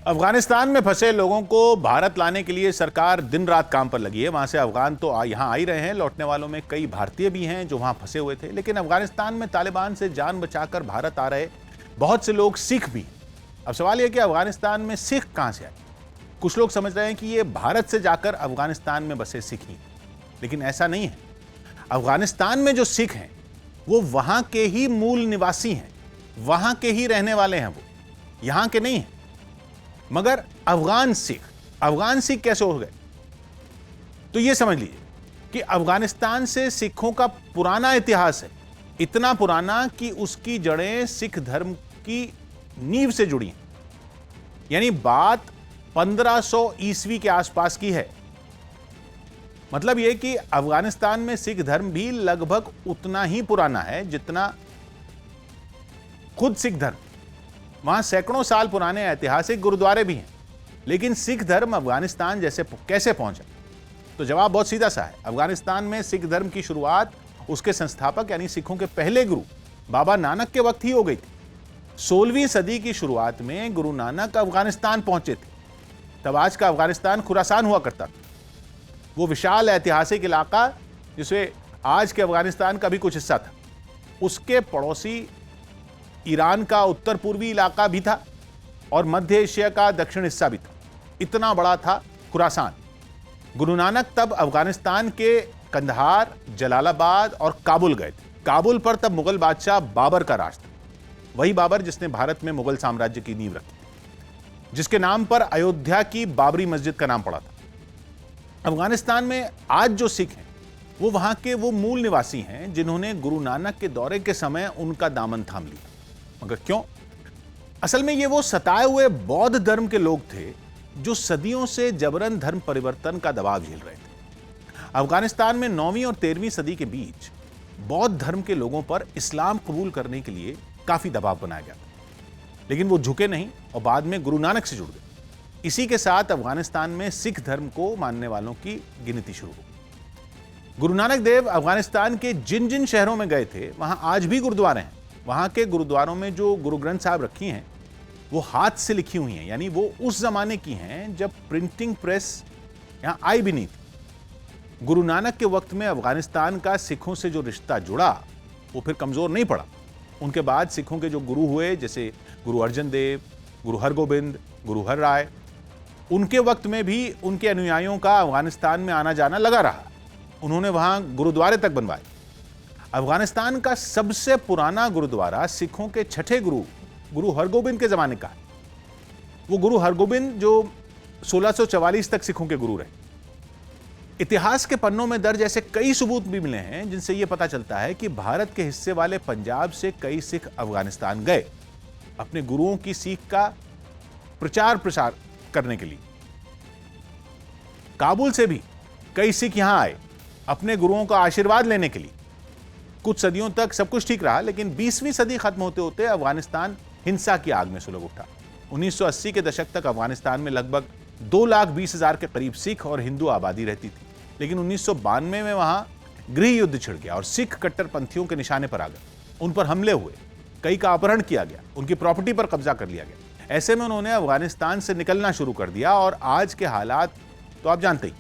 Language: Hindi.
अफगानिस्तान में फंसे लोगों को भारत लाने के लिए सरकार दिन रात काम पर लगी है। वहां से अफगान तो यहां आ ही रहे हैं। लौटने वालों में कई भारतीय भी हैं जो वहां फंसे हुए थे। लेकिन अफगानिस्तान में तालिबान से जान बचाकर भारत आ रहे बहुत से लोग सिख भी। अब सवाल यह कि अफगानिस्तान में सिख कहां से आए। कुछ लोग समझ रहे हैं कि ये भारत से जाकर अफगानिस्तान में बसे सिख ही, लेकिन ऐसा नहीं है। अफगानिस्तान में जो सिख हैं वो वहां के ही मूल निवासी हैं, वहां के ही रहने वाले हैं, वो यहां के नहीं हैं। मगर अफगान सिख कैसे हो गए? तो यह समझ लीजिए कि अफगानिस्तान से सिखों का पुराना इतिहास है, इतना पुराना कि उसकी जड़ें सिख धर्म की नींव से जुड़ी हैं। यानी बात 1500 ईस्वी के आसपास की है। मतलब यह कि अफगानिस्तान में सिख धर्म भी लगभग उतना ही पुराना है जितना खुद सिख धर्म। वहां सैकड़ों साल पुराने ऐतिहासिक गुरुद्वारे भी हैं। लेकिन सिख धर्म अफगानिस्तान जैसे कैसे पहुंचा? तो जवाब बहुत सीधा सा है। अफगानिस्तान में सिख धर्म की शुरुआत उसके संस्थापक यानी सिखों के पहले गुरु बाबा नानक के वक्त ही हो गई थी। 16वीं सदी की शुरुआत में गुरु नानक अफगानिस्तान पहुंचे थे। तब आज का अफगानिस्तान खुरासान हुआ करता था। वो विशाल ऐतिहासिक इलाका जिसे आज के अफगानिस्तान का भी कुछ हिस्सा था, उसके पड़ोसी ईरान का उत्तर पूर्वी इलाका भी था और मध्य एशिया का दक्षिण हिस्सा भी था। इतना बड़ा था खुरासान। गुरु नानक तब अफगानिस्तान के कंधार, जलालाबाद और काबुल गए थे। काबुल पर तब मुगल बादशाह बाबर का राज था। वही बाबर जिसने भारत में मुगल साम्राज्य की नींव रखी, जिसके नाम पर अयोध्या की बाबरी मस्जिद का नाम पड़ा था। अफगानिस्तान में आज जो सिख हैं वो वहां के वो मूल निवासी हैं जिन्होंने गुरु नानक के दौरे के समय उनका दामन थाम लिया। मगर क्यों? असल में ये वो सताए हुए बौद्ध धर्म के लोग थे जो सदियों से जबरन धर्म परिवर्तन का दबाव झेल रहे थे। अफगानिस्तान में 9वीं और 13वीं सदी के बीच बौद्ध धर्म के लोगों पर इस्लाम कबूल करने के लिए काफी दबाव बनाया गया था, लेकिन वो झुके नहीं और बाद में गुरु नानक से जुड़ गए। इसी के साथ अफगानिस्तान में सिख धर्म को मानने वालों की गिनती शुरू हो गई। गुरु नानक देव अफगानिस्तान के जिन जिन शहरों में गए थे वहां आज भी गुरुद्वारे हैं। वहां के गुरुद्वारों में जो गुरु ग्रंथ साहब रखी हैं वो हाथ से लिखी हुई हैं, यानी वो उस जमाने की हैं जब प्रिंटिंग प्रेस यहां आई भी नहीं थी। गुरु नानक के वक्त में अफगानिस्तान का सिखों से जो रिश्ता जुड़ा वो फिर कमजोर नहीं पड़ा। उनके बाद सिखों के जो गुरु हुए, जैसे गुरु अर्जन देव, गुरु हरगोबिंद, गुरु हर राय, उनके वक्त में भी उनके अनुयायियों का अफगानिस्तान में आना जाना लगा रहा। उन्होंने वहां गुरुद्वारे तक बनवाए। अफगानिस्तान का सबसे पुराना गुरुद्वारा सिखों के छठे गुरु हरगोबिंद के जमाने का है। वो गुरु हरगोबिंद जो 1644 तक सिखों के गुरु रहे। इतिहास के पन्नों में दर्ज ऐसे कई सबूत भी मिले हैं जिनसे यह पता चलता है कि भारत के हिस्से वाले पंजाब से कई सिख अफगानिस्तान गए अपने गुरुओं की सीख का प्रचार प्रसार करने के लिए। काबुल से भी कई सिख यहां आए अपने गुरुओं का आशीर्वाद लेने के लिए। कुछ सदियों तक सब कुछ ठीक रहा, लेकिन 20वीं सदी खत्म होते होते अफगानिस्तान हिंसा की आग में सुलग उठा। 1980 के दशक तक अफगानिस्तान में लगभग 2,20,000 के करीब सिख और हिंदू आबादी रहती थी। लेकिन 1992 में वहां गृह युद्ध छिड़ गया और सिख कट्टरपंथियों के निशाने पर आ गए। उन पर हमले हुए, कई का अपहरण किया गया, उनकी प्रॉपर्टी पर कब्जा कर लिया गया। ऐसे में उन्होंने अफगानिस्तान से निकलना शुरू कर दिया और आज के हालात तो आप जानते ही।